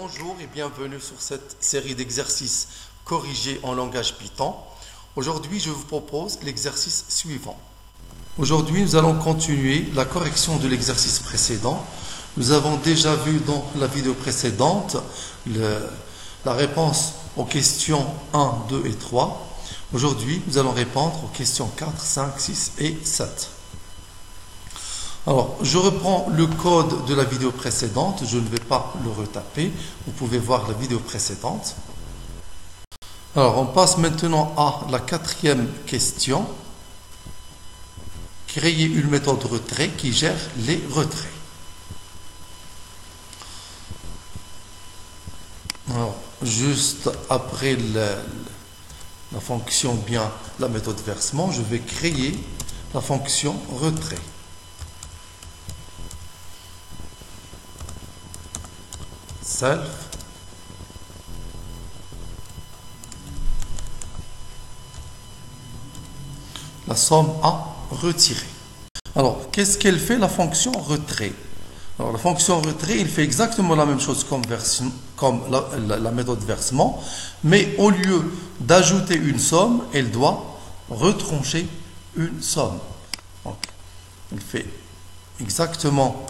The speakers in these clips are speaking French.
Bonjour et bienvenue sur cette série d'exercices corrigés en langage Python. Aujourd'hui, je vous propose l'exercice suivant. Aujourd'hui, nous allons continuer la correction de l'exercice précédent. Nous avons déjà vu dans la vidéo précédente la réponse aux questions 1, 2 et 3. Aujourd'hui, nous allons répondre aux questions 4, 5, 6 et 7. Alors, je reprends le code de la vidéo précédente, je ne vais pas le retaper, vous pouvez voir la vidéo précédente. Alors, on passe maintenant à la quatrième question. Créer une méthode retrait qui gère les retraits. Alors, juste après la fonction bien la méthode versement, je vais créer la fonction retrait. Self la somme à retirer. Alors, qu'est-ce qu'elle fait la fonction retrait? Alors, la fonction retrait, il fait exactement la même chose comme la méthode versement, mais au lieu d'ajouter une somme, elle doit retrancher une somme. Donc, il fait exactement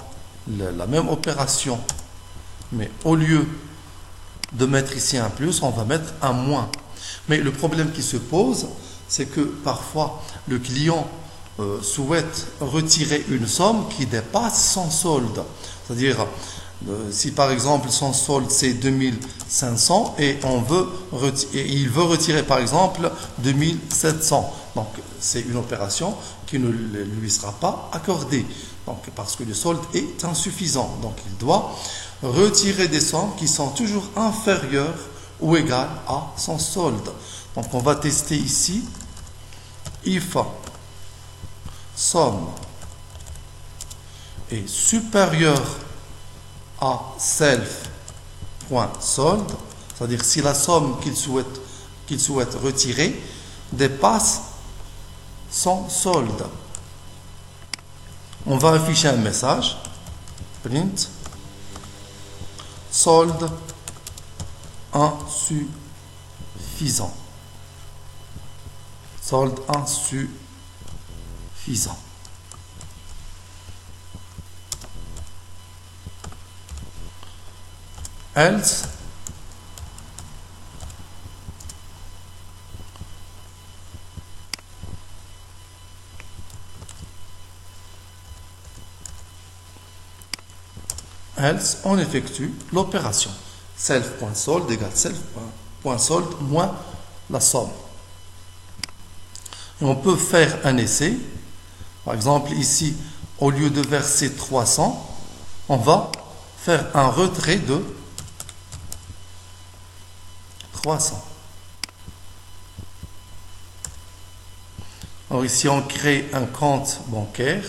la même opération, mais au lieu de mettre ici un plus, on va mettre un moins. Mais le problème qui se pose, c'est que parfois le client souhaite retirer une somme qui dépasse son solde. C'est-à-dire, si par exemple son solde c'est 2500 et il veut retirer par exemple 2700. Donc c'est une opération qui ne lui sera pas accordée. Donc, parce que le solde est insuffisant. Donc il doit retirer des sommes qui sont toujours inférieures ou égales à son solde. Donc on va tester ici. If somme est supérieure à self.solde, c'est-à-dire si la somme qu'il souhaite retirer dépasse son solde. On va afficher un message print solde insuffisant. Solde insuffisant. Else on effectue l'opération self.solde égale self.solde moins la somme. Et on peut faire un essai. Par exemple, ici, au lieu de verser 300, on va faire un retrait de 300. Alors ici, on crée un compte bancaire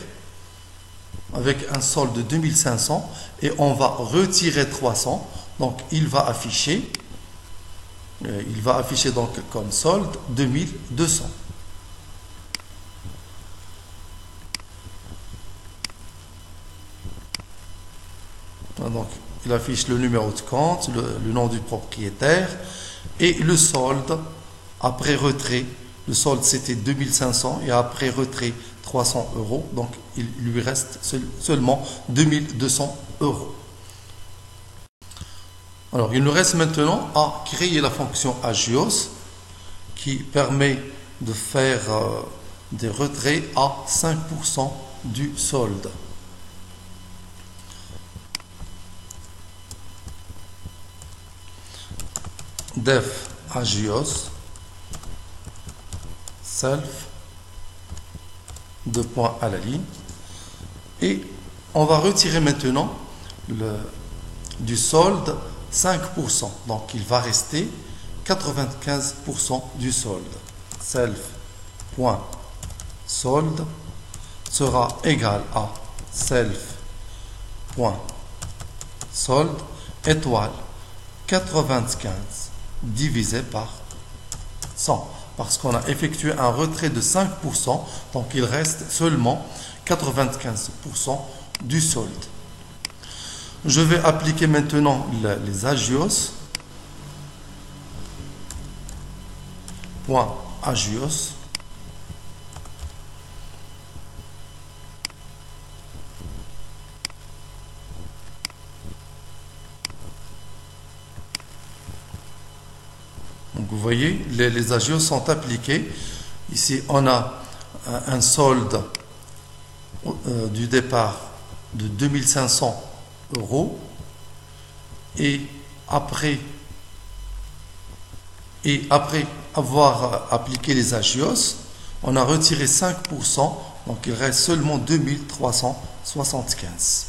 avec un solde de 2500 et on va retirer 300. Donc, il va afficher donc comme solde 2200. Donc, il affiche le numéro de compte, le nom du propriétaire et le solde après retrait. Le solde c'était 2500 et après retrait 300 euros. Donc, il lui reste seulement 2200 euros. Alors, il nous reste maintenant à créer la fonction agios qui permet de faire des retraits à 5% du solde. Def agios self 2 points à la ligne et on va retirer maintenant du solde 5%. Donc il va rester 95% du solde. Self.solde sera égal à self.solde étoile 95 divisé par 100 parce qu'on a effectué un retrait de 5%, donc il reste seulement 95% du solde. Je vais appliquer maintenant les agios. Point agios. Donc vous voyez, les agios sont appliqués. Ici, on a un solde du départ de 2500 euros. Et après avoir appliqué les agios, on a retiré 5%. Donc il reste seulement 2375.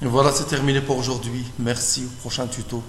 Et voilà, c'est terminé pour aujourd'hui. Merci, au prochain tuto.